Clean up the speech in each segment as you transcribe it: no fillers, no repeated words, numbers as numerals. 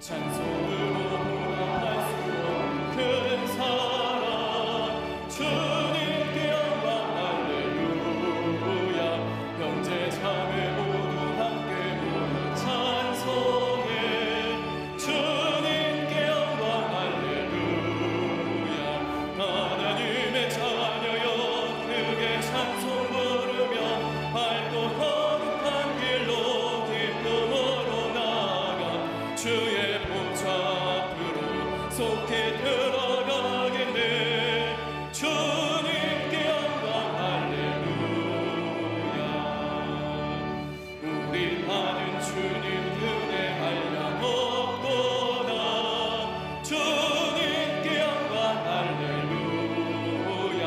찬송으로 보답할 수 없는 큰 사랑 주님께 영광 할렐루야. 형제 자매 모두 함께 모여 찬송해 주님께 영광 할렐루야. 하나님의 자녀여 크게 찬송 부르며 밝고 거룩한 길로 기쁨으로 나아가 주의 속히 들어가겠네. 주님께 영광 할렐루야. 우리 하는 주님 은혜 한량 없도다. 주님께 영광 할렐루야.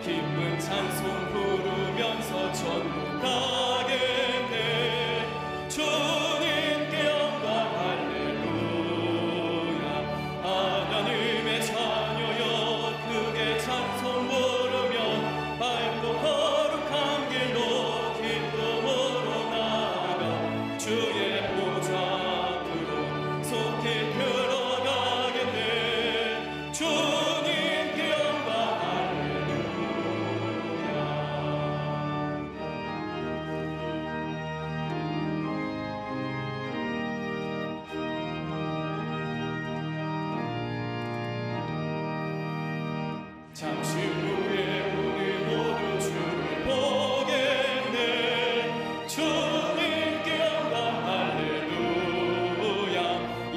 기쁜 찬송 부르면서 천국 가겠네. 주님께 영광 할렐루야. 하나님의 자녀여 크게 찬송 부르며 밝고 거룩한 길로 기쁨으로 나아가 주의 보좌 앞으로 속히 들어가겠네. 주님께 영광 할렐루야. 잠시 후에 우리 모두 주를 보겠네. 주님께 영광 할렐루야.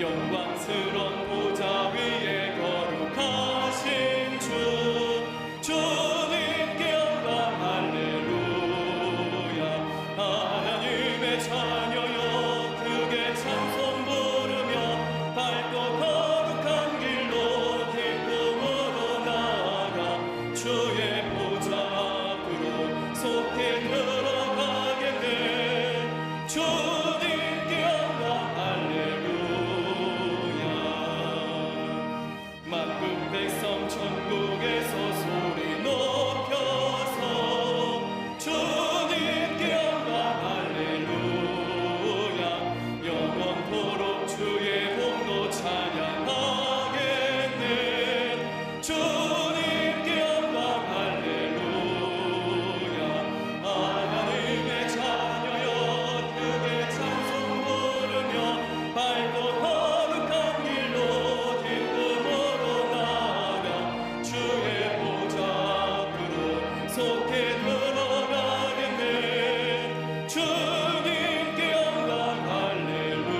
영광스러운 보좌 위에 거룩하신 주 주님께 영광 할렐루야. 하나님의 자녀여 크게 찬송 부르며 밝고 거룩한 길로 기쁨으로 나아가 주의 보좌 앞으로 속히 들어가겠네. 주님께 영광 할렐루야. 만국 백성 천국에서 소리 높여서 주님께 영광 할렐루야. 영원토록 주의 공로 찬양하겠네. 주님께 영광 할렐루야. 하나님의 자녀여 크게 찬송 부르며 밝고 거룩한 길로 기쁨으로 나아가 주의 보좌 앞으로 속히 들어가겠네. 주님께 영광 할렐루야.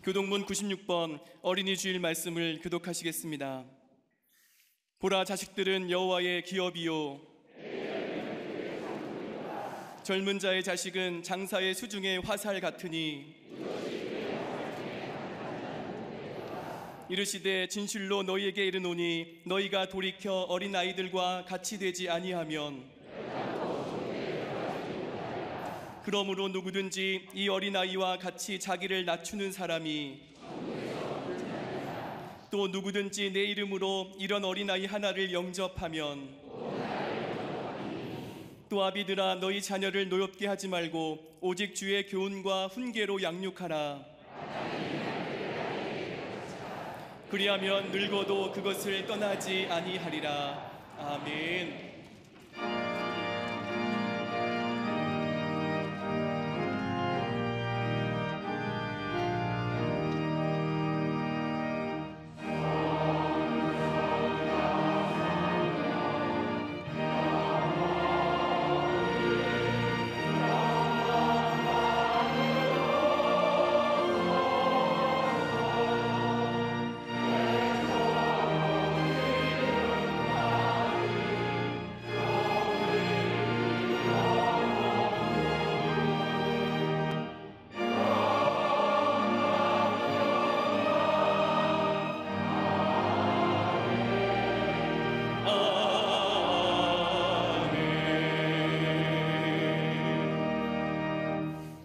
교동문 96번 어린이 주일 말씀을 교독하시겠습니다. 보라, 자식들은 여호와의 기업이요 젊은 자의 자식은 장사의 수중의 화살 같으니 이르시되 진실로 너희에게 이르노니 너희가 돌이켜 어린아이들과 같이 되지 아니하면 그러므로 누구든지 이 어린아이와 같이 자기를 낮추는 사람이 또 누구든지 내 이름으로 이런 어린아이 하나를 영접하면 또 아비들아 너희 자녀를 노엽게 하지 말고 오직 주의 교훈과 훈계로 양육하라. 그리하면 늙어도 그것을 떠나지 아니하리라. 아멘.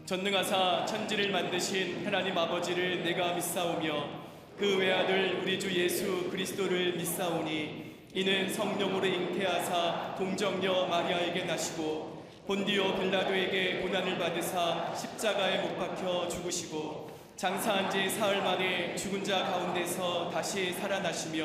전능하사 천지를 만드신 하나님 아버지를 내가 믿사오며 그 외아들 우리 주 예수 그리스도를 믿사오니 이는 성령으로 잉태하사 동정녀 마리아에게 나시고 본디오 빌라도에게 고난을 받으사 십자가에 못 박혀 죽으시고 장사한 지 사흘 만에 죽은 자 가운데서 다시 살아나시며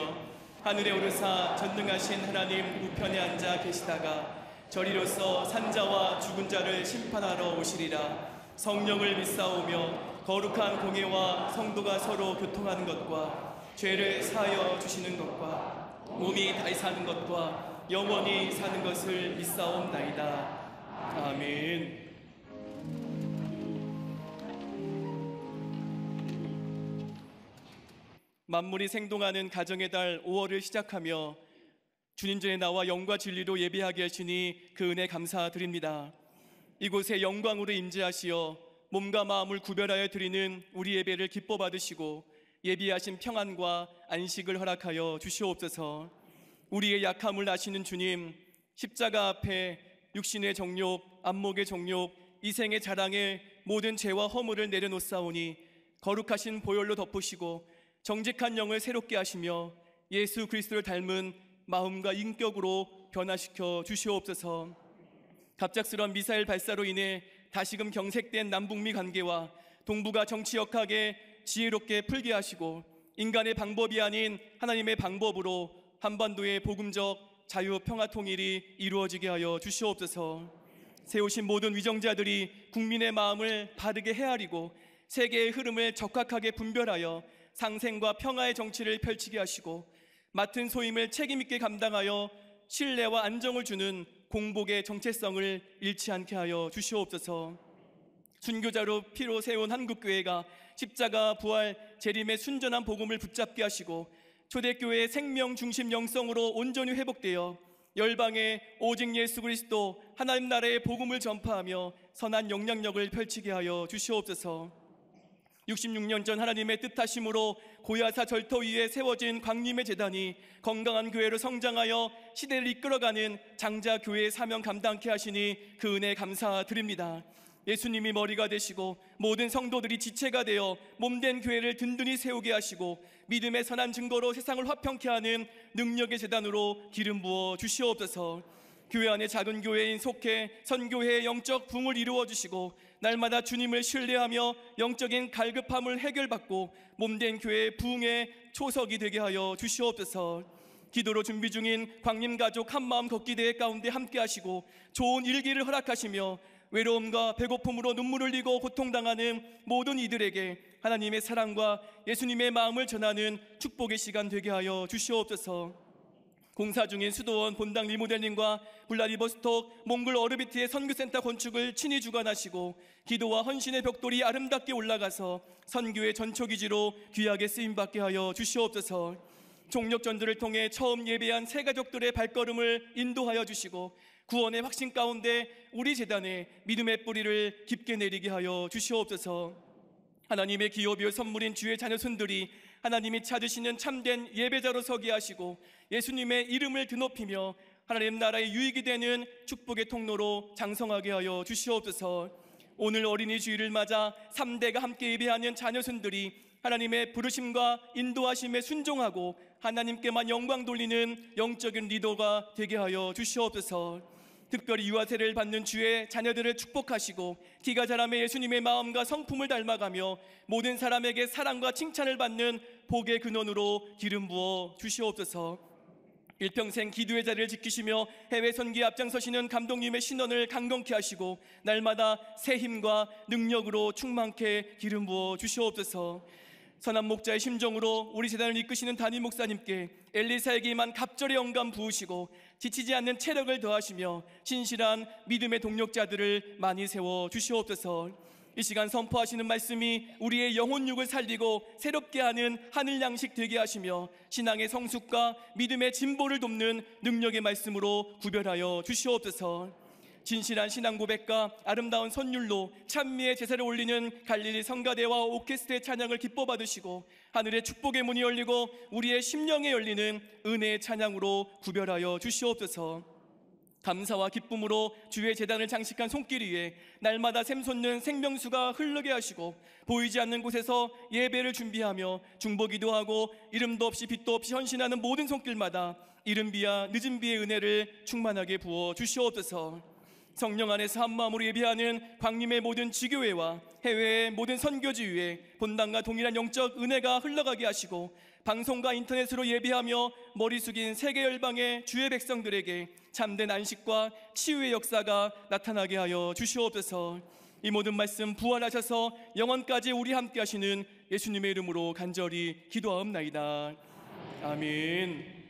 하늘에 오르사 전능하신 하나님 우편에 앉아 계시다가 저리로서 산자와 죽은 자를 심판하러 오시리라. 성령을 믿사오며 거룩한 공예와 성도가 서로 교통하는 것과 죄를 사하여 주시는 것과 몸이 다시 사는 것과 영원히 사는 것을 믿사옵나이다. 아멘. 만물이 생동하는 가정의 달 5월을 시작하며 주님 전에 나와 영과 진리로 예배하게 하시니 그 은혜 감사드립니다. 이곳에 영광으로 임재하시어 몸과 마음을 구별하여 드리는 우리 예배를 기뻐 받으시고 예비하신 평안과 안식을 허락하여 주시옵소서. 우리의 약함을 아시는 주님, 십자가 앞에 육신의 정욕, 안목의 정욕, 이생의 자랑에 모든 죄와 허물을 내려놓사오니 거룩하신 보혈로 덮으시고 정직한 영을 새롭게 하시며 예수 그리스도를 닮은 마음과 인격으로 변화시켜 주시옵소서. 갑작스러운 미사일 발사로 인해 다시금 경색된 남북미 관계와 동북아 정치 역학에 지혜롭게 풀게 하시고 인간의 방법이 아닌 하나님의 방법으로 한반도의 복음적 자유 평화 통일이 이루어지게 하여 주시옵소서. 세우신 모든 위정자들이 국민의 마음을 바르게 헤아리고 세계의 흐름을 적확하게 분별하여 상생과 평화의 정치를 펼치게 하시고 맡은 소임을 책임있게 감당하여 신뢰와 안정을 주는 공복의 정체성을 잃지 않게 하여 주시옵소서. 순교자로 피로 세운 한국교회가 십자가 부활 재림의 순전한 복음을 붙잡게 하시고 초대교회의 생명 중심 영성으로 온전히 회복되어 열방에 오직 예수 그리스도 하나님 나라의 복음을 전파하며 선한 영향력을 펼치게 하여 주시옵소서. 66년 전 하나님의 뜻하심으로 고야사 절터 위에 세워진 광림의 제단이 건강한 교회로 성장하여 시대를 이끌어가는 장자 교회의 사명 감당케 하시니 그 은혜 감사드립니다. 예수님이 머리가 되시고 모든 성도들이 지체가 되어 몸된 교회를 든든히 세우게 하시고 믿음의 선한 증거로 세상을 화평케 하는 능력의 제단으로 기름 부어 주시옵소서. 교회 안에 작은 교회인 속해 선교회의 영적 부흥을 이루어 주시고 날마다 주님을 신뢰하며 영적인 갈급함을 해결받고 몸된 교회의 부흥의 초석이 되게 하여 주시옵소서. 기도로 준비 중인 광림가족 한마음 걷기 대회 가운데 함께 하시고 좋은 일기를 허락하시며 외로움과 배고픔으로 눈물을 흘리고 고통당하는 모든 이들에게 하나님의 사랑과 예수님의 마음을 전하는 축복의 시간 되게 하여 주시옵소서. 공사 중인 수도원 본당 리모델링과 블라디보스톡 몽골 어르비트의 선교센터 건축을 친히 주관하시고 기도와 헌신의 벽돌이 아름답게 올라가서 선교의 전초기지로 귀하게 쓰임받게 하여 주시옵소서. 종력전도를 통해 처음 예배한 새 가족들의 발걸음을 인도하여 주시고 구원의 확신 가운데 우리 재단에 믿음의 뿌리를 깊게 내리게 하여 주시옵소서. 하나님의 기업이요 선물인 주의 자녀손들이 하나님이 찾으시는 참된 예배자로 서게 하시고 예수님의 이름을 드높이며 하나님 나라의 유익이 되는 축복의 통로로 장성하게 하여 주시옵소서. 오늘 어린이 주일을 맞아 3대가 함께 예배하는 자녀손들이 하나님의 부르심과 인도하심에 순종하고 하나님께만 영광 돌리는 영적인 리더가 되게 하여 주시옵소서. 특별히 유아세를 받는 주의 자녀들을 축복하시고 기가 자라매 예수님의 마음과 성품을 닮아가며 모든 사람에게 사랑과 칭찬을 받는 복의 근원으로 기름 부어 주시옵소서. 일평생 기도의 자리를 지키시며 해외 선기에 앞장서시는 감독님의 신원을 강건케 하시고 날마다 새 힘과 능력으로 충만케 기름 부어 주시옵소서. 선한 목자의 심정으로 우리 재단을 이끄시는 담임 목사님께 엘리사에게만 갑절의 영감 부으시고 지치지 않는 체력을 더하시며 신실한 믿음의 동력자들을 많이 세워 주시옵소서. 이 시간 선포하시는 말씀이 우리의 영혼육을 살리고 새롭게 하는 하늘 양식 되게 하시며 신앙의 성숙과 믿음의 진보를 돕는 능력의 말씀으로 구별하여 주시옵소서. 진실한 신앙 고백과 아름다운 선율로 찬미의 제사를 올리는 갈릴리 성가대와 오케스트라의 찬양을 기뻐 받으시고 하늘의 축복의 문이 열리고 우리의 심령에 열리는 은혜의 찬양으로 구별하여 주시옵소서. 감사와 기쁨으로 주의 제단을 장식한 손길 위에 날마다 샘솟는 생명수가 흐르게 하시고 보이지 않는 곳에서 예배를 준비하며 중보기도하고 이름도 없이 빛도 없이 헌신하는 모든 손길마다 이른 비와 늦은 비의 은혜를 충만하게 부어 주시옵소서. 성령 안에서 한마음으로 예배하는 광림의 모든 지교회와 해외의 모든 선교지위에 본당과 동일한 영적 은혜가 흘러가게 하시고, 방송과 인터넷으로 예배하며 머리 숙인 세계 열방의 주의 백성들에게 참된 안식과 치유의 역사가 나타나게 하여 주시옵소서. 이 모든 말씀 부활하셔서 영원까지 우리 함께 하시는 예수님의 이름으로 간절히 기도하옵나이다. 아멘.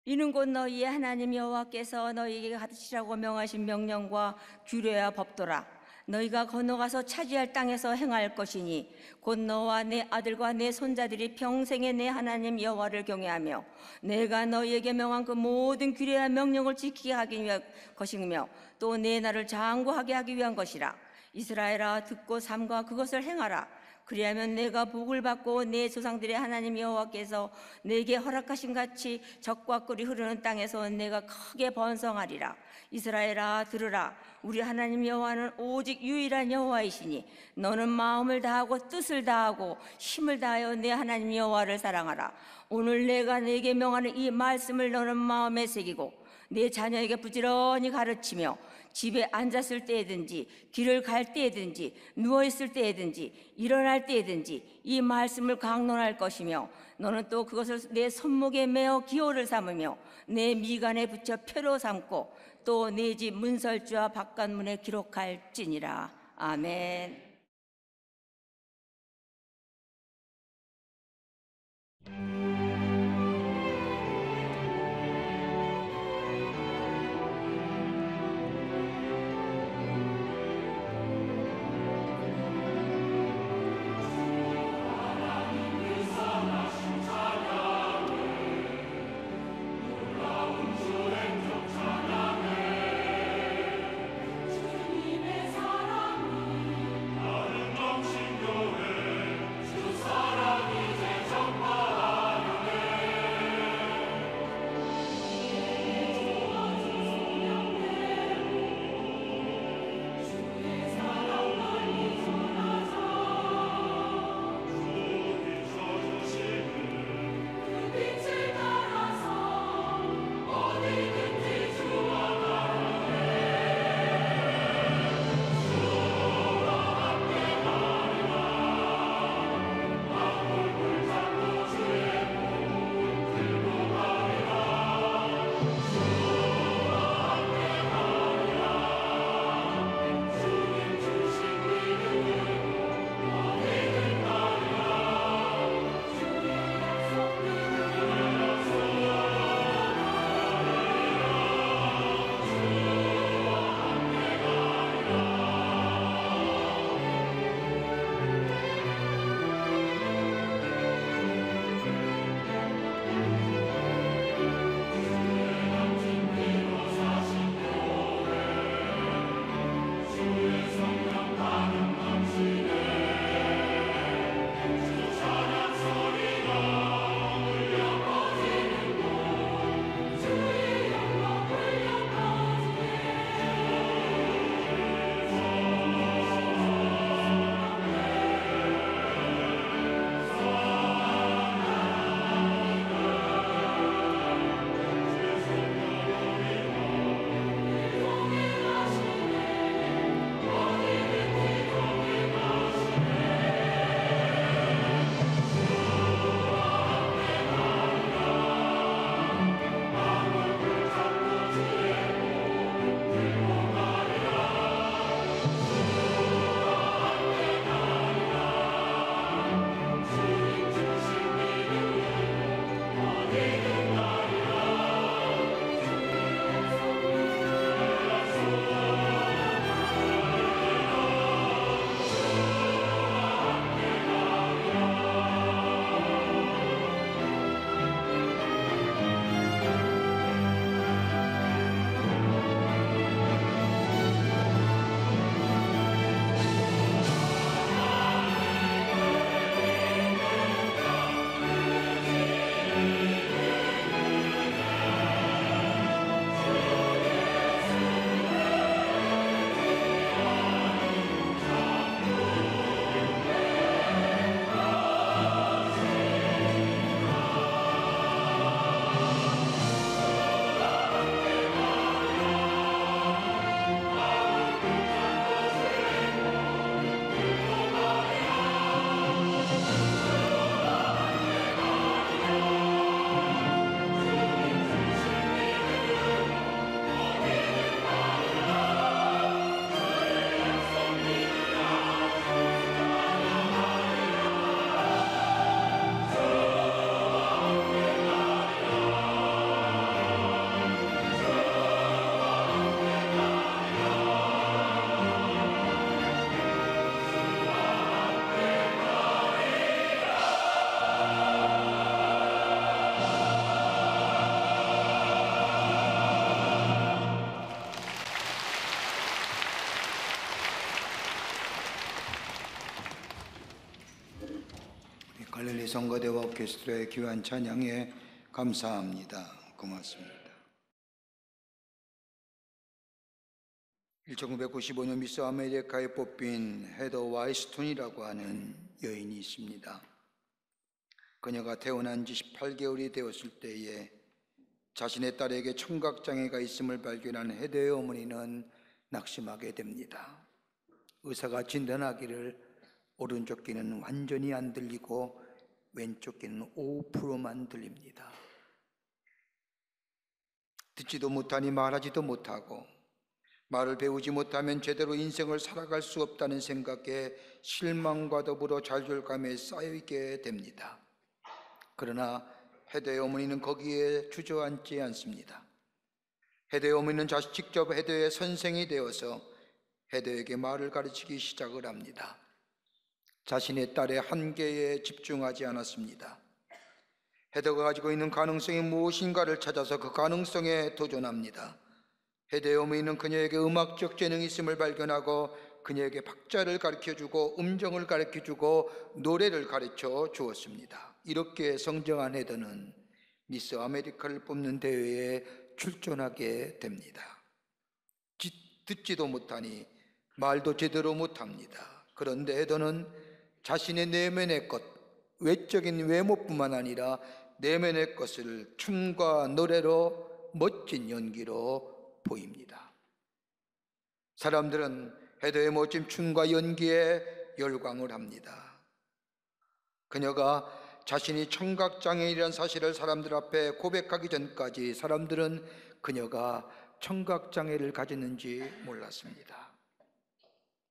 이는 곧 너희의 하나님 여호와께서 너희에게 가르치라고 명하신 명령과 규례와 법도라. 너희가 건너가서 차지할 땅에서 행할 것이니 곧 너와 내 아들과 내 손자들이 평생에 내 하나님 여호와를 경외하며 내가 너희에게 명한 그 모든 규례와 명령을 지키게 하기 위한 것이며 또 내 나를 장구하게 하기 위한 것이라. 이스라엘아, 듣고 삼가 그것을 행하라. 그리하면 내가 복을 받고 내 조상들의 하나님 여호와께서 내게 허락하신 같이 적과 꿀이 흐르는 땅에서 내가 크게 번성하리라. 이스라엘아, 들으라. 우리 하나님 여호와는 오직 유일한 여호와이시니 너는 마음을 다하고 뜻을 다하고 힘을 다하여 내 하나님 여호와를 사랑하라. 오늘 내가 내게 명하는 이 말씀을 너는 마음에 새기고 내 자녀에게 부지런히 가르치며 집에 앉았을 때에든지 길을 갈 때에든지 누워있을 때에든지 일어날 때에든지 이 말씀을 강론할 것이며 너는 또 그것을 내 손목에 메어 기호를 삼으며 내 미간에 붙여 표로 삼고 또 내 집 문설주와 바깥문에 기록할지니라. 아멘. 성가대와 오케스트라의 귀한 찬양에 감사합니다. 고맙습니다. 1995년 미스 아메리카에 뽑힌 헤더 와이스톤이라고 하는 여인이 있습니다. 그녀가 태어난 지 18개월이 되었을 때에 자신의 딸에게 청각장애가 있음을 발견한 헤더의 어머니는 낙심하게 됩니다. 의사가 진단하기를 오른쪽 귀는 완전히 안 들리고 왼쪽 귀는 5%만 들립니다. 듣지도 못하니 말하지도 못하고 말을 배우지 못하면 제대로 인생을 살아갈 수 없다는 생각에 실망과 더불어 좌절감에 쌓이게 됩니다. 그러나 헤더의 어머니는 거기에 주저앉지 않습니다. 헤더의 어머니는 직접 헤더의 선생이 되어서 헤더에게 말을 가르치기 시작을 합니다. 자신의 딸의 한계에 집중하지 않았습니다. 헤더가 가지고 있는 가능성이 무엇인가를 찾아서 그 가능성에 도전합니다. 헤더의 어머니는 그녀에게 음악적 재능이 있음을 발견하고 그녀에게 박자를 가르쳐주고 음정을 가르쳐주고 노래를 가르쳐 주었습니다. 이렇게 성장한 헤더는 미스 아메리카를 뽑는 대회에 출전하게 됩니다. 듣지도 못하니 말도 제대로 못합니다. 그런데 헤더는 자신의 내면의 것, 외적인 외모뿐만 아니라 내면의 것을 춤과 노래로 멋진 연기로 보입니다. 사람들은 헤더의 멋진 춤과 연기에 열광을 합니다. 그녀가 자신이 청각장애인이라는 사실을 사람들 앞에 고백하기 전까지 사람들은 그녀가 청각장애를 가졌는지 몰랐습니다.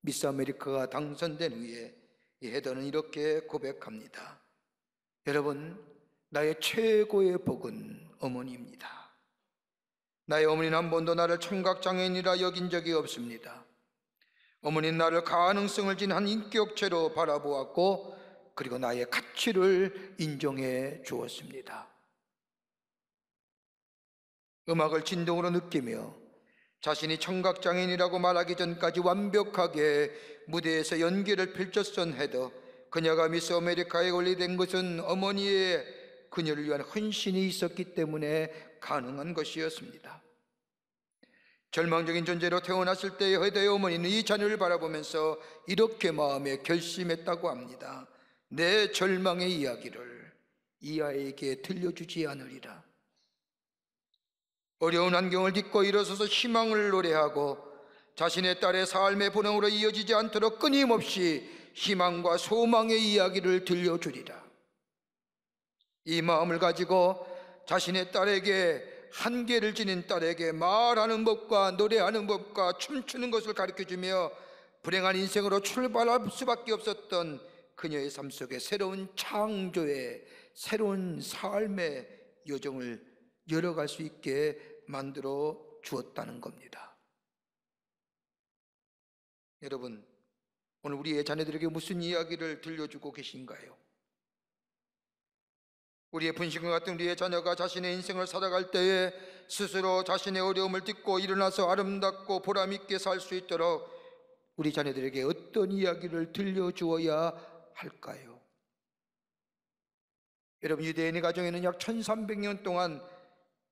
미스 아메리카가 당선된 후에 이 헤더는 이렇게 고백합니다. 여러분, 나의 최고의 복은 어머니입니다. 나의 어머니는 한 번도 나를 청각장애인이라 여긴 적이 없습니다. 어머니는 나를 가능성을 진 한 인격체로 바라보았고 그리고 나의 가치를 인정해 주었습니다. 음악을 진동으로 느끼며 자신이 청각장애인이라고 말하기 전까지 완벽하게 무대에서 연기를 펼쳤던 헤더, 그녀가 미스 아메리카에 올리된 것은 어머니의 그녀를 위한 헌신이 있었기 때문에 가능한 것이었습니다. 절망적인 존재로 태어났을 때의 헤더의 어머니는 이 자녀를 바라보면서 이렇게 마음에 결심했다고 합니다. 내 절망의 이야기를 이 아이에게 들려주지 않으리라. 어려운 환경을 딛고 일어서서 희망을 노래하고 자신의 딸의 삶의 분홍으로 이어지지 않도록 끊임없이 희망과 소망의 이야기를 들려주리라. 이 마음을 가지고 자신의 딸에게, 한계를 지닌 딸에게 말하는 법과 노래하는 법과 춤추는 것을 가르쳐주며 불행한 인생으로 출발할 수밖에 없었던 그녀의 삶 속에 새로운 창조의, 새로운 삶의 여정을 열어갈 수 있게 만들어 주었다는 겁니다. 여러분, 오늘 우리의 자녀들에게 무슨 이야기를 들려주고 계신가요? 우리의 분신과 같은 우리의 자녀가 자신의 인생을 살아갈 때에 스스로 자신의 어려움을 딛고 일어나서 아름답고 보람있게 살 수 있도록 우리 자녀들에게 어떤 이야기를 들려주어야 할까요? 여러분, 유대인의 가정에는 약 1300년 동안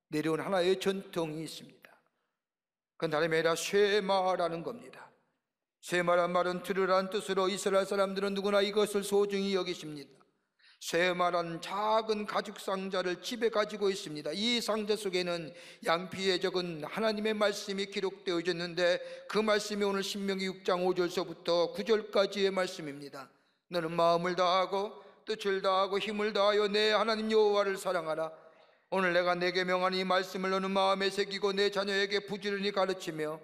내려온 하나의 전통이 있습니다. 그건 다름이 아니라 쉐마라는 겁니다. 쉐마란 말은 들으라는 뜻으로 이스라엘 사람들은 누구나 이것을 소중히 여기십니다. 쉐마란 작은 가죽 상자를 집에 가지고 있습니다. 이 상자 속에는 양피에 적은 하나님의 말씀이 기록되어 있는데 그 말씀이 오늘 신명기 6장 5절서부터 9절까지의 말씀입니다. 너는 마음을 다하고 뜻을 다하고 힘을 다하여 내 하나님 여호와를 사랑하라. 오늘 내가 내게 명한 이 말씀을 너는 마음에 새기고 내 자녀에게 부지런히 가르치며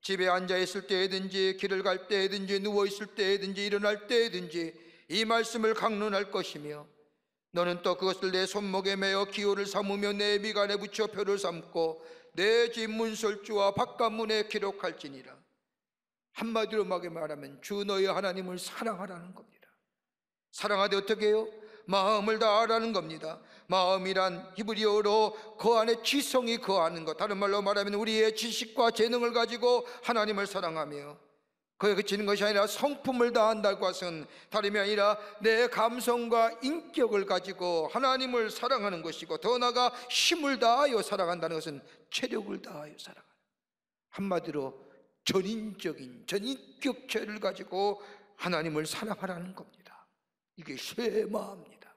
집에 앉아있을 때든지 길을 갈 때든지 누워있을 때든지 일어날 때든지 이 말씀을 강론할 것이며 너는 또 그것을 내 손목에 매어 기호를 삼으며 내 미간에 붙여 표를 삼고 내 집 문설주와 바깥문에 기록할지니라. 한마디로 말하면 주 너의 하나님을 사랑하라는 겁니다. 사랑하되 어떻게 해요? 마음을 다하라는 겁니다. 마음이란 히브리어로 그 안에 지성이 거하는 것, 다른 말로 말하면 우리의 지식과 재능을 가지고 하나님을 사랑하며 그에 그치는 것이 아니라 성품을 다한다고 것은 다름이 아니라 내 감성과 인격을 가지고 하나님을 사랑하는 것이고, 더 나아가 힘을 다하여 사랑한다는 것은 체력을 다하여 사랑하는, 한마디로 전인적인 전인격체를 가지고 하나님을 사랑하라는 겁니다. 이게 쉐마입니다.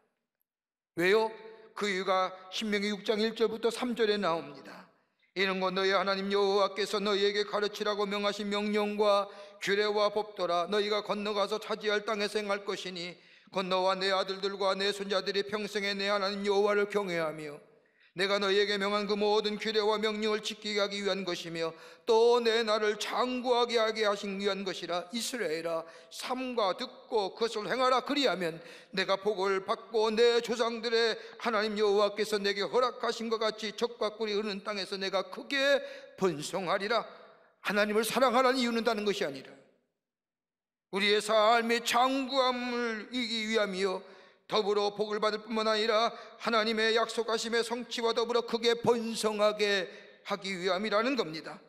왜요? 그 이유가 신명기 6장 1절부터 3절에 나옵니다. 이는 곧 너희 하나님 여호와께서 너희에게 가르치라고 명하신 명령과 규례와 법도라. 너희가 건너가서 차지할 땅에서 행할 것이니 곧 너와 내 아들들과 내 손자들이 평생에 내 하나님 여호와를 경외하며 내가 너희에게 명한 그 모든 규례와 명령을 지키게 하기 위한 것이며 또 내 나를 장구하게 하게 하신 위한 것이라. 이스라엘아, 삼가 듣고 그것을 행하라. 그리하면 내가 복을 받고 내 조상들의 하나님 여호와께서 내게 허락하신 것 같이 적과 꿀이 흐르는 땅에서 내가 크게 번성하리라. 하나님을 사랑하라는 이유는 다른 것이 아니라 우리의 삶의 장구함을 이기기 위함이요 더불어 복을 받을 뿐만 아니라 하나님의 약속하심의 성취와 더불어 크게 번성하게 하기 위함이라는 겁니다.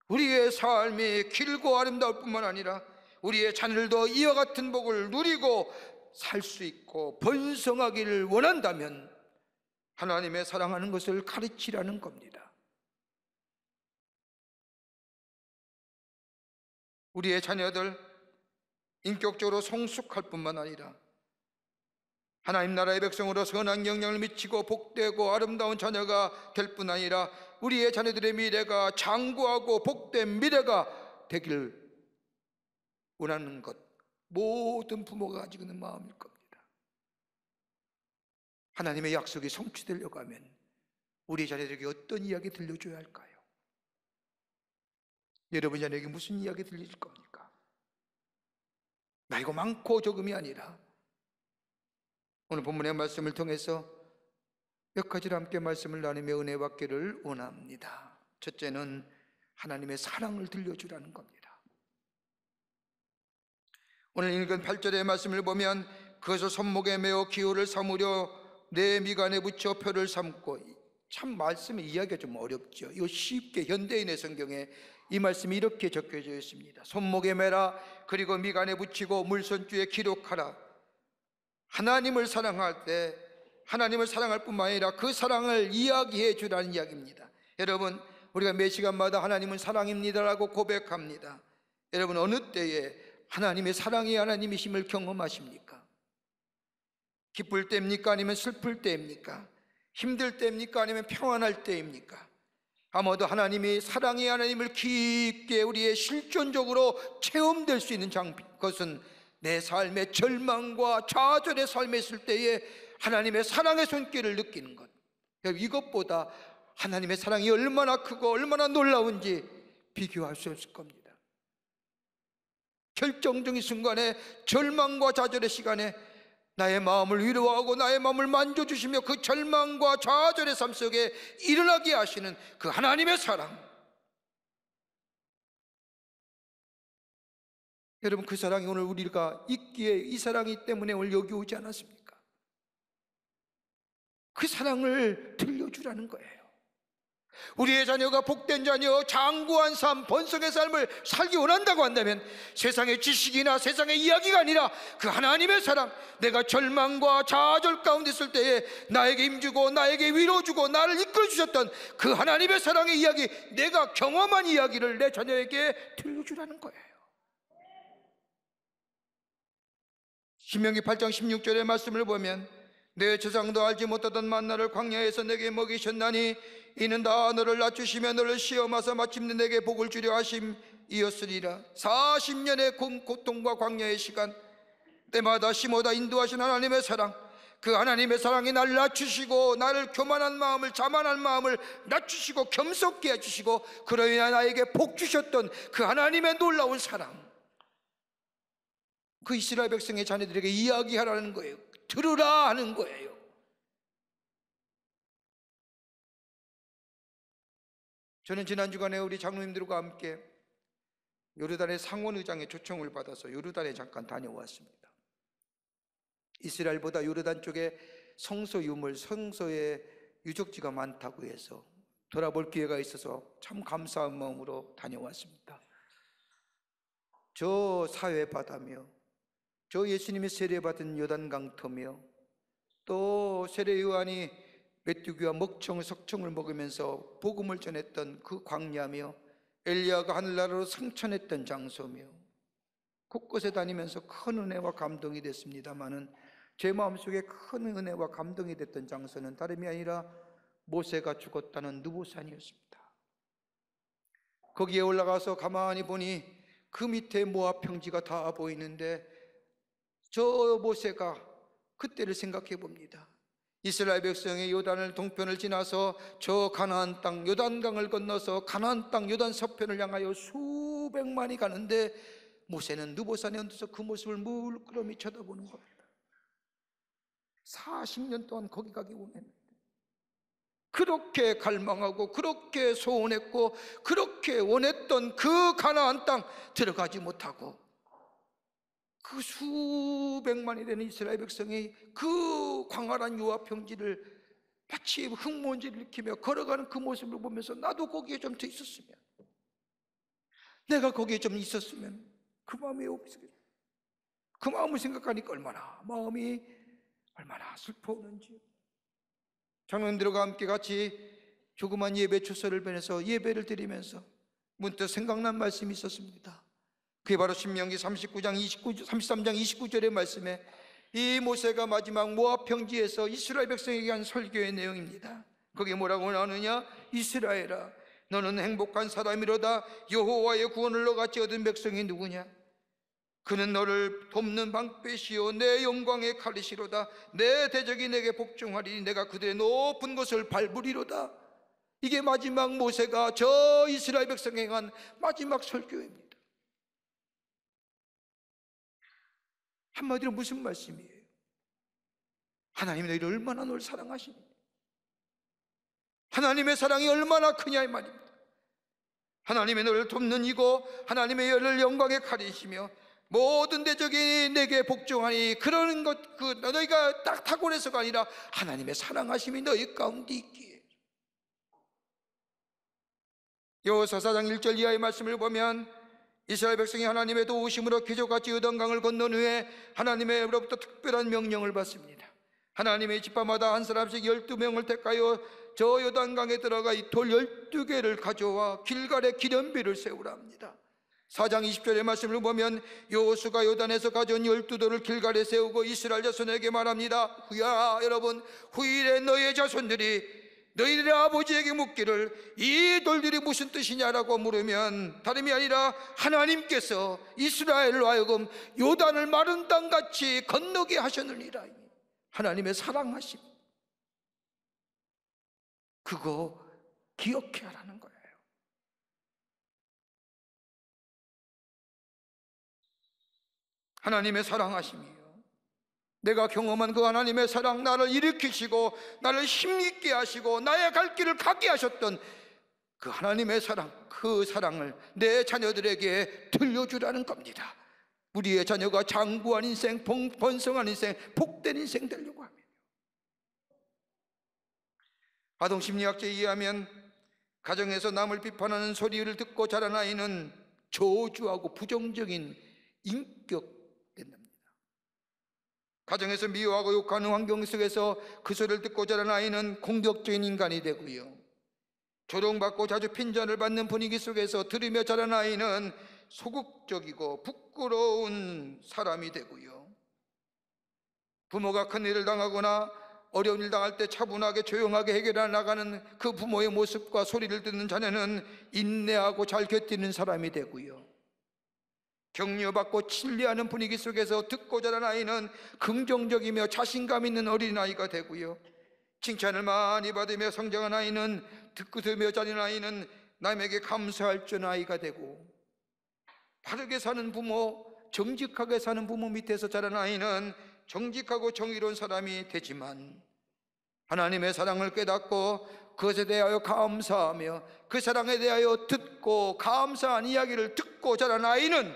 우리의 삶이 길고 아름다울 뿐만 아니라 우리의 자녀들도 이와 같은 복을 누리고 살 수 있고 번성하기를 원한다면 하나님의 사랑하는 것을 가르치라는 겁니다. 우리의 자녀들 인격적으로 성숙할 뿐만 아니라 하나님 나라의 백성으로 선한 영향을 미치고 복되고 아름다운 자녀가 될 뿐 아니라 우리의 자녀들의 미래가 장구하고 복된 미래가 되기를 원하는 것, 모든 부모가 가지고 있는 마음일 겁니다. 하나님의 약속이 성취되려고 하면 우리 자녀들에게 어떤 이야기 들려줘야 할까요? 여러분 자녀에게 무슨 이야기 들려줄 겁니까? 나이가 많고 적음이 아니라 오늘 본문의 말씀을 통해서 몇 가지로 함께 말씀을 나누며 은혜 받기를 원합니다. 첫째는 하나님의 사랑을 들려주라는 겁니다. 오늘 읽은 8절의 말씀을 보면 그것을 손목에 메어 기호를 삼으려 내 미간에 붙여 표를 삼고, 참 말씀의 이야기가 좀 어렵죠. 이거 쉽게 현대인의 성경에 이 말씀이 이렇게 적혀져 있습니다. 손목에 매라, 그리고 미간에 붙이고 물손주에 기록하라. 하나님을 사랑할 때 하나님을 사랑할 뿐만 아니라 그 사랑을 이야기해 주라는 이야기입니다. 여러분, 우리가 매 시간마다 하나님은 사랑입니다라고 고백합니다. 여러분, 어느 때에 하나님의 사랑이 하나님이심을 경험하십니까? 기쁠 때입니까? 아니면 슬플 때입니까? 힘들 때입니까? 아니면 평안할 때입니까? 아마도 하나님이 사랑이 하나님을 깊게 우리의 실존적으로 체험될 수 있는 것은 내 삶의 절망과 좌절의 삶에 있을 때에 하나님의 사랑의 손길을 느끼는 것, 이것보다 하나님의 사랑이 얼마나 크고 얼마나 놀라운지 비교할 수 없을 겁니다. 결정적인 순간에, 절망과 좌절의 시간에 나의 마음을 위로하고 나의 마음을 만져주시며 그 절망과 좌절의 삶 속에 일어나게 하시는 그 하나님의 사랑, 여러분, 그 사랑이 오늘 우리가 있기에 이 사랑이 때문에 오늘 여기 오지 않았습니까? 그 사랑을 들려주라는 거예요. 우리의 자녀가 복된 자녀, 장구한 삶, 번성의 삶을 살기 원한다고 한다면 세상의 지식이나 세상의 이야기가 아니라 그 하나님의 사랑, 내가 절망과 좌절 가운데 있을 때에 나에게 힘주고 나에게 위로주고 나를 이끌어주셨던 그 하나님의 사랑의 이야기, 내가 경험한 이야기를 내 자녀에게 들려주라는 거예요. 신명기 8장 16절의 말씀을 보면 내 조상도 알지 못하던 만나를 광야에서 내게 먹이셨나니 이는 다 너를 낮추시며 너를 시험하사 마침내 내게 복을 주려 하심이었으리라. 40년의 고통과 광야의 시간, 때마다 심어다 인도하신 하나님의 사랑, 그 하나님의 사랑이 나를 낮추시고 나를 교만한 마음을, 자만한 마음을 낮추시고 겸손케 해주시고 그로 인해 나에게 복 주셨던 그 하나님의 놀라운 사랑, 그 이스라엘 백성의 자녀들에게 이야기하라는 거예요. 들으라 하는 거예요. 저는 지난 주간에 우리 장로님들과 함께 요르단의 상원의장의 초청을 받아서 요르단에 잠깐 다녀왔습니다. 이스라엘보다 요르단 쪽에 성소 유물, 성소의 유적지가 많다고 해서 돌아볼 기회가 있어서 참 감사한 마음으로 다녀왔습니다. 저 사회바다며, 저 예수님이 세례받은 요단강터며, 또 세례 요한이 메뚜기와 먹청, 석청을 먹으면서 복음을 전했던 그 광야며, 엘리야가 하늘나라로 승천했던 장소며, 곳곳에 다니면서 큰 은혜와 감동이 됐습니다마는 제 마음속에 큰 은혜와 감동이 됐던 장소는 다름이 아니라 모세가 죽었다는 느보산이었습니다. 거기에 올라가서 가만히 보니 그 밑에 모압 평지가 다 보이는데, 저 모세가 그때를 생각해 봅니다. 이스라엘 백성이 요단을 동편을 지나서 저 가나안 땅 요단강을 건너서 가나안 땅 요단 서편을 향하여 수백만이 가는데, 모세는 느보산에 얹어서 그 모습을 물끄러미 쳐다보는 겁니다. 40년 동안 거기 가기 원했는데, 그렇게 갈망하고 그렇게 소원했고 그렇게 원했던 그 가나안 땅 들어가지 못하고, 그 수백만이 되는 이스라엘 백성이 그 광활한 요압 평지를 마치 흙먼지를 일으키며 걸어가는 그 모습을 보면서, 나도 거기에 좀 더 있었으면, 내가 거기에 좀 있었으면, 그 마음이 없겠어요. 그 마음을 생각하니까 마음이 얼마나 슬퍼오는지. 장로님들과 함께 같이 조그만 예배 주소를 보내서 예배를 드리면서 문득 생각난 말씀이 있었습니다. 그게 바로 신명기 33장 29절의 말씀에, 이 모세가 마지막 모압 평지에서 이스라엘 백성에게 한 설교의 내용입니다. 거기에 뭐라고 나오느냐? 이스라엘아, 너는 행복한 사람이로다. 여호와의 구원을 너같이 얻은 백성이 누구냐? 그는 너를 돕는 방패시요 내 영광의 칼이시로다. 내 대적이 내게 복종하리니 내가 그들의 높은 곳을 밟으리로다. 이게 마지막 모세가 저 이스라엘 백성에게 한 마지막 설교입니다. 한마디로 무슨 말씀이에요? 하나님이 너희를 얼마나 널 사랑하시니, 하나님의 사랑이 얼마나 크냐 이 말입니다. 하나님의 너를 돕는 이고 하나님의 너를 영광의 칼이시며 모든 대적이 내게 복종하니, 그러는 것, 너희가 딱 탁월해서가 아니라 하나님의 사랑하심이 너희 가운데 있기에. 여호수아 4장 1절 이하의 말씀을 보면, 이스라엘 백성이 하나님의 도우심으로 기적같이 요단강을 건넌 후에 하나님으로부터 특별한 명령을 받습니다. 하나님의 지파마다 한 사람씩 12명을 택하여 저 요단강에 들어가 이 돌 12개를 가져와 길갈에 기념비를 세우라 합니다. 4장 20절의 말씀을 보면, 여호수아가 요단에서 가져온 12돌을 길갈에 세우고 이스라엘 자손에게 말합니다. 후야, 여러분, 후일에 너희의 자손들이 너희들의 아버지에게 묻기를 이 돌들이 무슨 뜻이냐라고 물으면, 다름이 아니라 하나님께서 이스라엘로 하여금 요단을 마른 땅같이 건너게 하셨느니라. 하나님의 사랑하심, 그거 기억해야 하는 거예요. 하나님의 사랑하심이에요. 내가 경험한 그 하나님의 사랑, 나를 일으키시고 나를 힘있게 하시고 나의 갈 길을 가게 하셨던 그 하나님의 사랑, 그 사랑을 내 자녀들에게 들려주라는 겁니다. 우리의 자녀가 장구한 인생, 번성한 인생, 복된 인생 되려고 하면, 아동심리학자에 의하면 가정에서 남을 비판하는 소리를 듣고 자란 아이는 저주하고 부정적인 인격 된답니다. 가정에서 미워하고 욕하는 환경 속에서 그 소리를 듣고 자란 아이는 공격적인 인간이 되고요, 조롱받고 자주 핀잔을 받는 분위기 속에서 들으며 자란 아이는 소극적이고 부끄러운 사람이 되고요, 부모가 큰일을 당하거나 어려운 일 당할 때 차분하게 조용하게 해결해 나가는 그 부모의 모습과 소리를 듣는 자녀는 인내하고 잘 견디는 사람이 되고요, 격려받고 진리하는 분위기 속에서 듣고 자란 아이는 긍정적이며 자신감 있는 어린아이가 되고요, 칭찬을 많이 받으며 성장한 아이는, 듣고 들으며 자란 아이는 남에게 감사할 줄 아이가 되고, 바르게 사는 부모, 정직하게 사는 부모 밑에서 자란 아이는 정직하고 정의로운 사람이 되지만, 하나님의 사랑을 깨닫고 그것에 대하여 감사하며 그 사랑에 대하여 듣고 감사한 이야기를 듣고 자란 아이는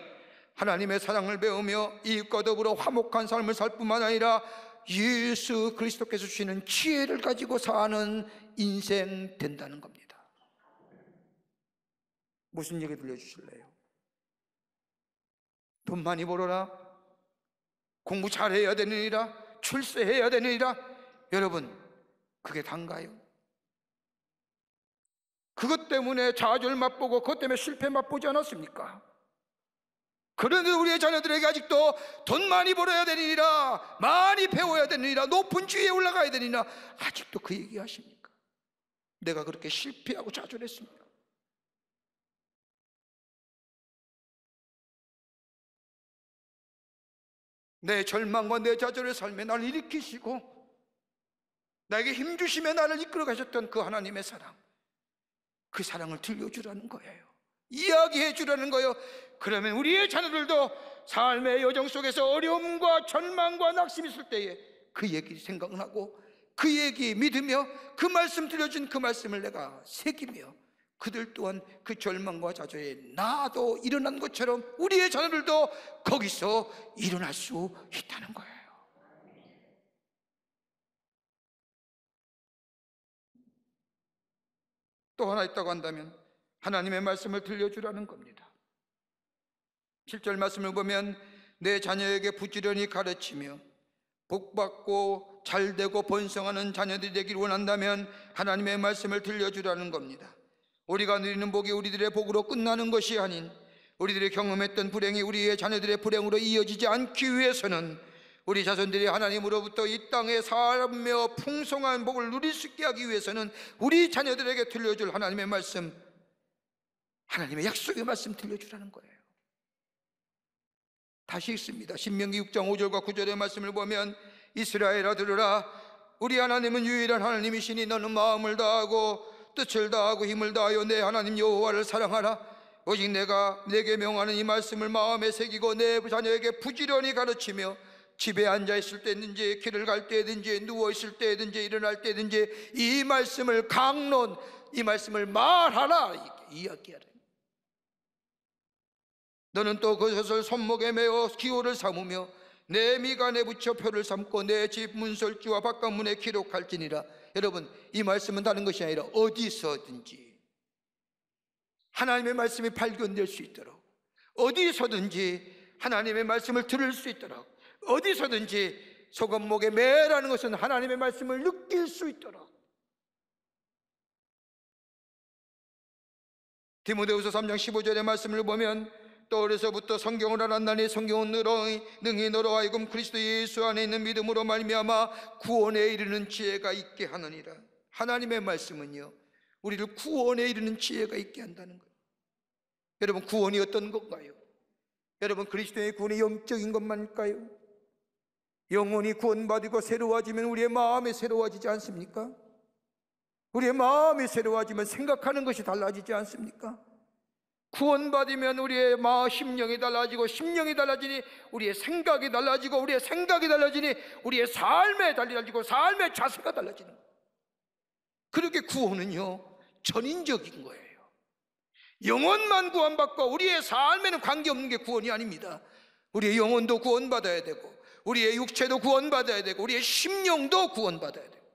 하나님의 사랑을 배우며 이웃과 더불어 화목한 삶을 살 뿐만 아니라 예수 그리스도께서 주시는 지혜를 가지고 사는 인생 된다는 겁니다. 무슨 얘기 들려주실래요? 돈 많이 벌어라, 공부 잘해야 되느니라, 출세해야 되느니라. 여러분, 그게 단가요? 그것 때문에 좌절 맛보고 그것 때문에 실패 맛보지 않았습니까? 그런데 우리의 자녀들에게 아직도 돈 많이 벌어야 되느니라, 많이 배워야 되느니라, 높은 지위에 올라가야 되느니라, 아직도 그 얘기 하십니까? 내가 그렇게 실패하고 좌절했습니까? 내 절망과 내 좌절의 삶에 나를 일으키시고 나에게 힘주시며 나를 이끌어 가셨던 그 하나님의 사랑, 그 사랑을 들려주라는 거예요. 이야기해 주라는 거예요. 그러면 우리의 자녀들도 삶의 여정 속에서 어려움과 절망과 낙심이 있을 때에 그 얘기 생각나고 그 얘기 믿으며 그 말씀 들려준 그 말씀을 내가 새기며 그들 또한 그 절망과 좌절에 나도 일어난 것처럼 우리의 자녀들도 거기서 일어날 수 있다는 거예요. 또 하나 있다고 한다면 하나님의 말씀을 들려주라는 겁니다. 7절 말씀을 보면 내 자녀에게 부지런히 가르치며 복받고 잘되고 번성하는 자녀들이 되기를 원한다면 하나님의 말씀을 들려주라는 겁니다. 우리가 누리는 복이 우리들의 복으로 끝나는 것이 아닌 우리들이 경험했던 불행이 우리의 자녀들의 불행으로 이어지지 않기 위해서는 우리 자손들이 하나님으로부터 이 땅에 살며 풍성한 복을 누릴 수 있게 하기 위해서는 우리 자녀들에게 들려줄 하나님의 말씀, 하나님의 약속의 말씀 들려주라는 거예요. 다시 읽습니다. 신명기 6장 5절과 9절의 말씀을 보면 이스라엘아 들으라, 우리 하나님은 유일한 하나님이시니 너는 마음을 다하고 뜻을 다하고 힘을 다하여 내 하나님 여호와를 사랑하라. 오직 내가 내게 명하는 이 말씀을 마음에 새기고 내 자녀에게 부지런히 가르치며 집에 앉아있을 때든지 길을 갈 때든지 누워있을 때든지 일어날 때든지 이 말씀을 강론, 이 말씀을 말하라, 이렇게 이야기하라. 너는 또 그것을 손목에 메어 기호를 삼으며 내 미간에 붙여 표를 삼고 내 집 문설주와 바깥문에 기록할지니라. 여러분, 이 말씀은 다른 것이 아니라 어디서든지 하나님의 말씀이 발견될 수 있도록, 어디서든지 하나님의 말씀을 들을 수 있도록, 어디서든지 소금목에 매라는 것은 하나님의 말씀을 느낄 수 있도록. 디모데후서 3장 15절의 말씀을 보면 또 어려서부터 성경을 알았나니 성경은 능히 너로 하여금 그리스도 예수 안에 있는 믿음으로 말미암아 구원에 이르는 지혜가 있게 하느니라. 하나님의 말씀은요, 우리를 구원에 이르는 지혜가 있게 한다는 거예요. 여러분, 구원이 어떤 건가요? 여러분, 그리스도의 구원이 영적인 것만일까요? 영혼이 구원받고 새로워지면 우리의 마음이 새로워지지 않습니까? 우리의 마음이 새로워지면 생각하는 것이 달라지지 않습니까? 구원받으면 우리의 심령이 달라지고, 심령이 달라지니 우리의 생각이 달라지고, 우리의 생각이 달라지니 우리의 삶에 달라지고, 삶의 자세가 달라지는 거예요. 그렇게 구원은요, 전인적인 거예요. 영혼만 구원받고 우리의 삶에는 관계없는 게 구원이 아닙니다. 우리의 영혼도 구원받아야 되고, 우리의 육체도 구원받아야 되고, 우리의 심령도 구원받아야 되고.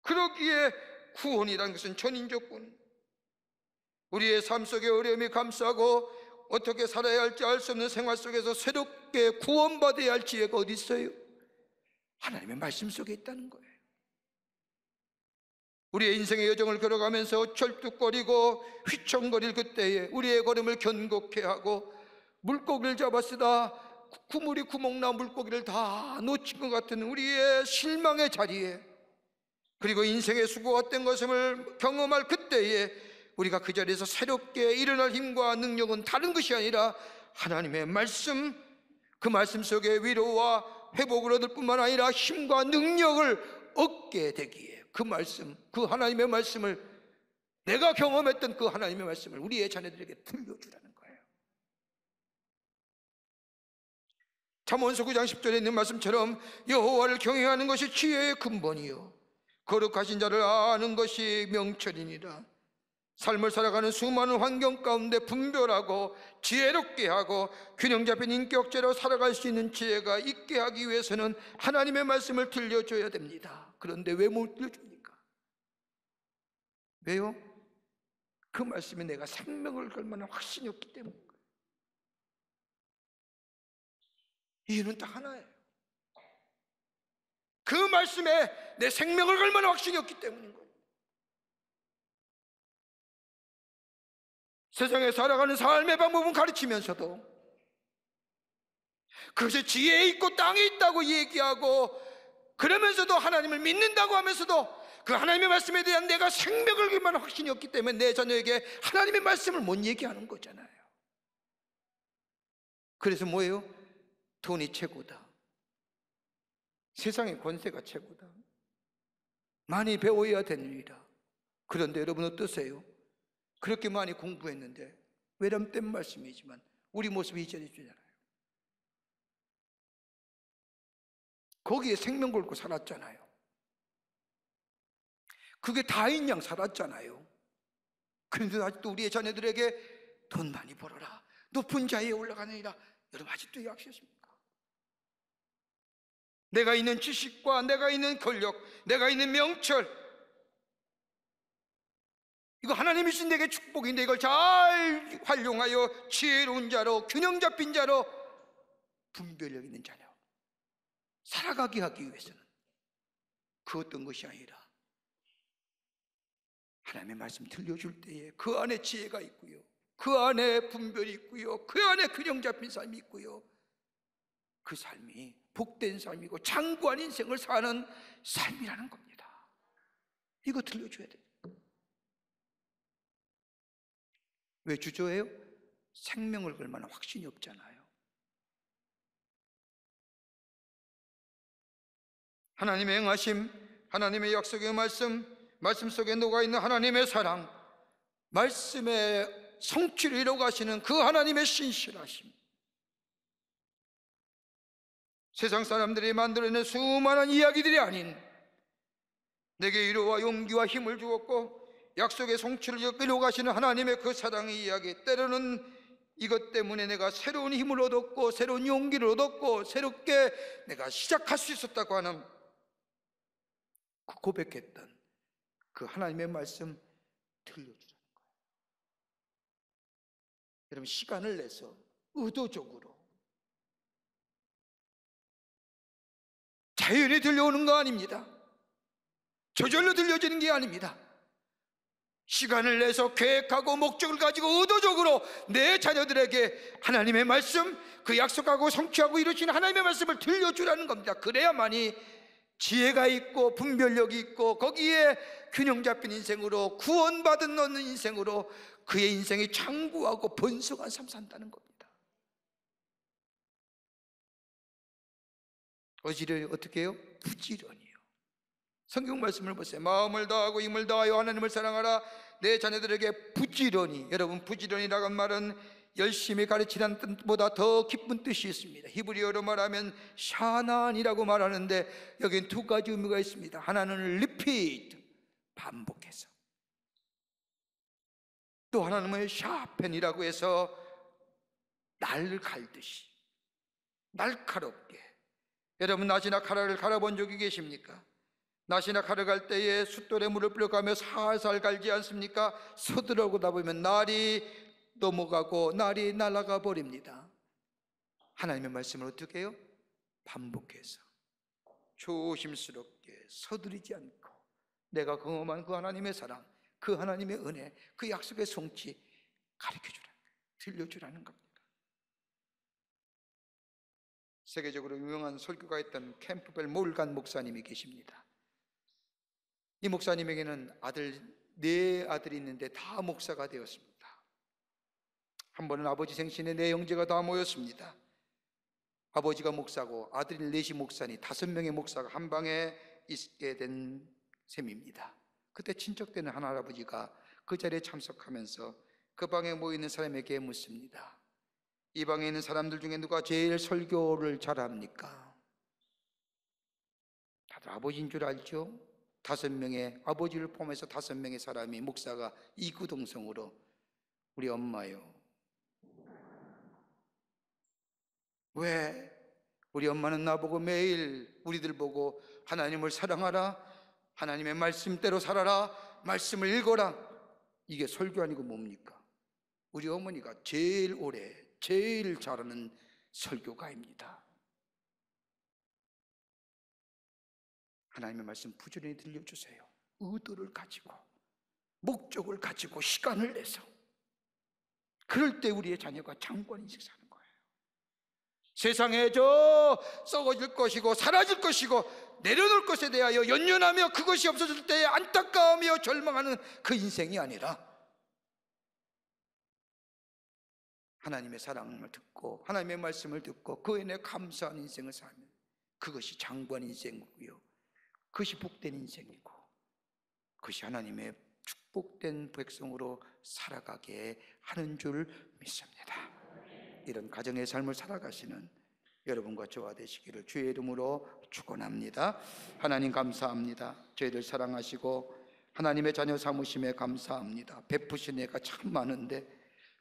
그러기에 구원이라는 것은 전인적 구원, 우리의 삶 속에 어려움이 감싸고 어떻게 살아야 할지 알 수 없는 생활 속에서 새롭게 구원받아야 할 지혜가 어디 있어요? 하나님의 말씀 속에 있다는 거예요. 우리의 인생의 여정을 걸어가면서 철뚝거리고 휘청거릴 그때에 우리의 걸음을 견고케 하고, 물고기를 잡았으다 구물이 구멍나 물고기를 다 놓친 것 같은 우리의 실망의 자리에, 그리고 인생의 수고가 헛된 것을 경험할 그때에 우리가 그 자리에서 새롭게 일어날 힘과 능력은 다른 것이 아니라 하나님의 말씀, 그 말씀 속에 위로와 회복을 얻을 뿐만 아니라 힘과 능력을 얻게 되기에 그 말씀, 그 하나님의 말씀을, 내가 경험했던 그 하나님의 말씀을 우리의 자녀들에게 들려주라는 거예요. 잠언서 9장 10절에 있는 말씀처럼 여호와를 경외하는 것이 지혜의 근본이요 거룩하신 자를 아는 것이 명철이니라. 삶을 살아가는 수많은 환경 가운데 분별하고 지혜롭게 하고 균형 잡힌 인격체로 살아갈 수 있는 지혜가 있게 하기 위해서는 하나님의 말씀을 들려줘야 됩니다. 그런데 왜 못 들려줍니까? 왜요? 그 말씀에 내가 생명을 걸 만한 확신이 없기 때문인 거예요. 이유는 딱 하나예요. 그 말씀에 내 생명을 걸 만한 확신이 없기 때문인 거예요. 세상에 살아가는 삶의 방법은 가르치면서도 그것이 지혜에 있고 땅에 있다고 얘기하고, 그러면서도 하나님을 믿는다고 하면서도 그 하나님의 말씀에 대한 내가 생명을 걸 만한 확신이 없기 때문에 내 자녀에게 하나님의 말씀을 못 얘기하는 거잖아요. 그래서 뭐예요? 돈이 최고다, 세상의 권세가 최고다, 많이 배워야 되느니라. 그런데 여러분 어떠세요? 그렇게 많이 공부했는데 외람된 말씀이지만 우리 모습이 잊어지잖아요. 거기에 생명 걸고 살았잖아요. 그게 다인 양 살았잖아요. 그런데 아직도 우리의 자녀들에게 돈 많이 벌어라, 높은 자리에 올라가느니라. 여러분 아직도 약속하십니까? 내가 있는 지식과 내가 있는 권력, 내가 있는 명철, 이거 하나님이 주신 내게 축복인데 이걸 잘 활용하여 지혜로운 자로, 균형 잡힌 자로, 분별력 있는 자로 살아가게 하기 위해서는 그 어떤 것이 아니라 하나님의 말씀 들려줄 때에 그 안에 지혜가 있고요, 그 안에 분별이 있고요, 그 안에 균형 잡힌 삶이 있고요, 그 삶이 복된 삶이고 장구한 인생을 사는 삶이라는 겁니다. 이거 들려줘야 돼요. 왜 주저해요? 생명을 걸 만한 확신이 없잖아요. 하나님의 행하심, 하나님의 약속의 말씀 속에 녹아있는 하나님의 사랑, 말씀의 성취를 이루어가시는 그 하나님의 신실하심, 세상 사람들이 만들어낸 수많은 이야기들이 아닌 내게 위로와 용기와 힘을 주었고 약속의 성취를 이루어가시는 하나님의 그 사랑의 이야기, 때로는 이것 때문에 내가 새로운 힘을 얻었고 새로운 용기를 얻었고 새롭게 내가 시작할 수 있었다고 하는 그 고백했던 그 하나님의 말씀 들려주라는 거예요. 여러분 시간을 내서 의도적으로 자연히 들려오는 거 아닙니다. 저절로 들려지는 게 아닙니다. 시간을 내서 계획하고 목적을 가지고 의도적으로 내 자녀들에게 하나님의 말씀, 그 약속하고 성취하고 이루시는 하나님의 말씀을 들려주라는 겁니다. 그래야만이 지혜가 있고 분별력이 있고 거기에 균형 잡힌 인생으로, 구원받은 얻는 인생으로 그의 인생이 장구하고 번성한 삶 산다는 겁니다. 어떻게 해요? 부지런히요. 성경 말씀을 보세요. 마음을 다하고 힘을 다하여 하나님을 사랑하라. 내 자녀들에게 부지런히, 여러분 부지런히라는 말은 열심히 가르치는 뜻보다 더 깊은 뜻이 있습니다. 히브리어로 말하면 샤난이라고 말하는데 여기엔 두 가지 의미가 있습니다. 하나는 repeat, 반복해서, 또 하나는 샤펜이라고 해서 날 갈듯이 날카롭게. 여러분 낫이나 칼을 갈아본 적이 계십니까? 낫이나 칼을 갈 때에 숫돌에 물을 뿌려가며 살살 갈지 않습니까? 서들어오다 보면 날이 넘어가고 날이 날아가 버립니다. 하나님의 말씀을 어떻게 해요? 반복해서 조심스럽게 서두르지 않고 내가 경험한 그 하나님의 사랑, 그 하나님의 은혜, 그 약속의 성취 가르쳐주라는 거예요. 들려주라는 겁니다. 세계적으로 유명한 설교가였던 캠프벨 몰간 목사님이 계십니다. 이 목사님에게는 네 아들이 있는데 다 목사가 되었습니다. 한 번은 아버지 생신에 네 형제가 다 모였습니다. 아버지가 목사고 아들이 넷이 목사니 5명의 목사가 한 방에 있게 된 셈입니다. 그때 친척되는 한 할아버지가 그 자리에 참석하면서 그 방에 모이는 사람에게 묻습니다. 이 방에 있는 사람들 중에 누가 제일 설교를 잘합니까? 다들 아버지인 줄 알죠? 5명의, 아버지를 포함해서 5명의 사람이 목사가 이구동성으로 우리 엄마요. 왜? 우리 엄마는 나보고 매일 우리들 보고 하나님을 사랑하라, 하나님의 말씀대로 살아라, 말씀을 읽어라, 이게 설교 아니고 뭡니까? 우리 어머니가 제일 오래 제일 잘하는 설교가입니다. 하나님의 말씀 부지런히 들려주세요. 의도를 가지고, 목적을 가지고, 시간을 내서. 그럴 때 우리의 자녀가 장관 인생 사는 거예요. 세상에 썩어질 것이고 사라질 것이고 내려놓을 것에 대하여 연연하며 그것이 없어질 때에 안타까우며 절망하는 그 인생이 아니라, 하나님의 사랑을 듣고 하나님의 말씀을 듣고 그 은혜에 감사한 인생을 살면 그것이 장관 인생이고요, 그것이 복된 인생이고, 그것이 하나님의 축복된 백성으로 살아가게 하는 줄 믿습니다. 이런 가정의 삶을 살아가시는 여러분과 저와 되시기를 주의 이름으로 축원합니다. 하나님 감사합니다. 저희들 사랑하시고 하나님의 자녀 삼으심에 감사합니다. 베푸신 애가 참 많은데,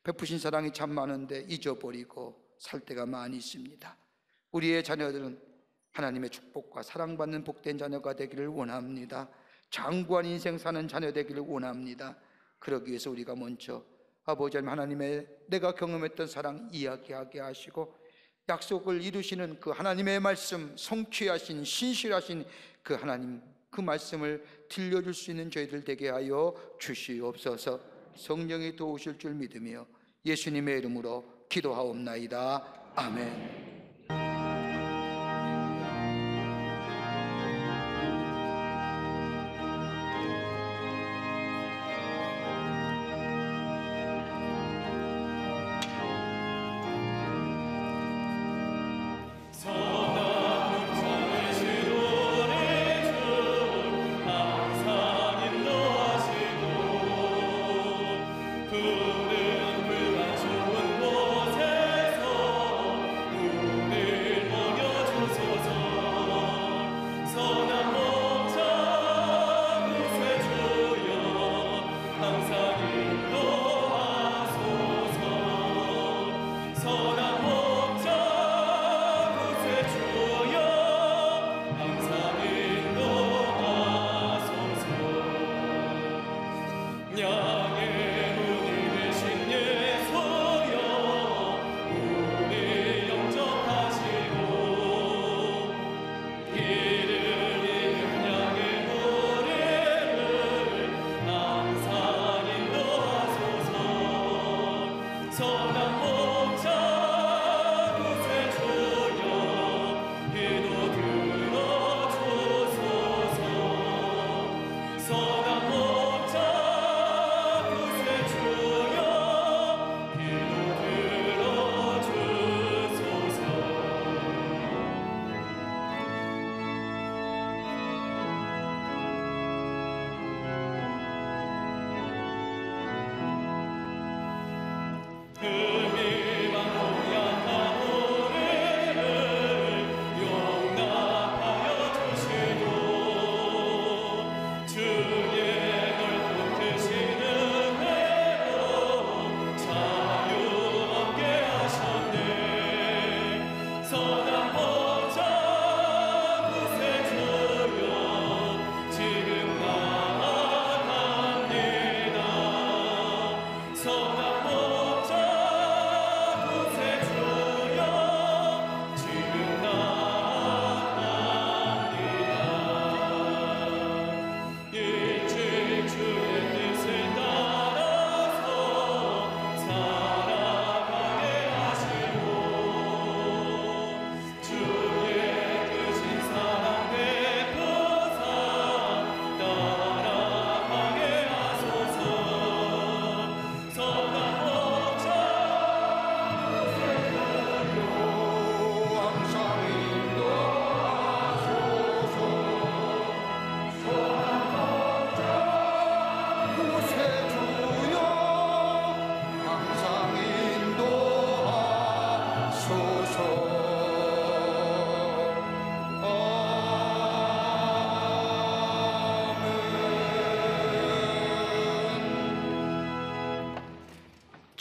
베푸신 사랑이 참 많은데 잊어버리고 살 때가 많이 있습니다. 우리의 자녀들은 하나님의 축복과 사랑받는 복된 자녀가 되기를 원합니다. 장구한 인생 사는 자녀 되기를 원합니다. 그러기 위해서 우리가 먼저 아버지 하나님의 내가 경험했던 사랑 이야기하게 하시고, 약속을 이루시는 그 하나님의 말씀, 성취하신 신실하신 그 하나님, 그 말씀을 들려줄 수 있는 저희들 되게 하여 주시옵소서. 성령이 도우실 줄 믿으며 예수님의 이름으로 기도하옵나이다. 아멘.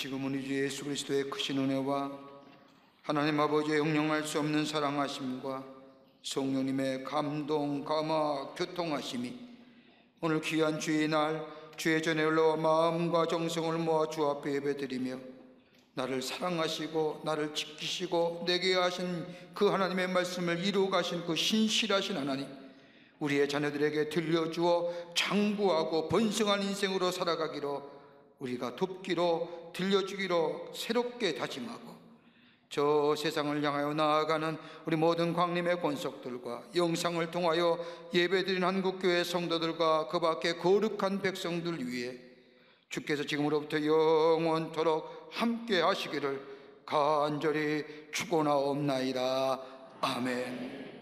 지금은 우리 주 예수 그리스도의 크신 은혜와 하나님 아버지의 영영할 수 없는 사랑하심과 성령님의 감동, 감화, 교통하심이 오늘 귀한 주의 날 주의 전에 올라와 마음과 정성을 모아 주 앞에 예배드리며 나를 사랑하시고 나를 지키시고 내게 하신 그 하나님의 말씀을 이루어 가신 그 신실하신 하나님, 우리의 자녀들에게 들려주어 장구하고 번성한 인생으로 살아가기로 우리가 돕기로 들려주기로 새롭게 다짐하고 저 세상을 향하여 나아가는 우리 모든 광림의 권속들과 영상을 통하여 예배드린 한국교회 성도들과 그 밖에 거룩한 백성들 위해 주께서 지금으로부터 영원토록 함께 하시기를 간절히 축원하옵나이다. 아멘.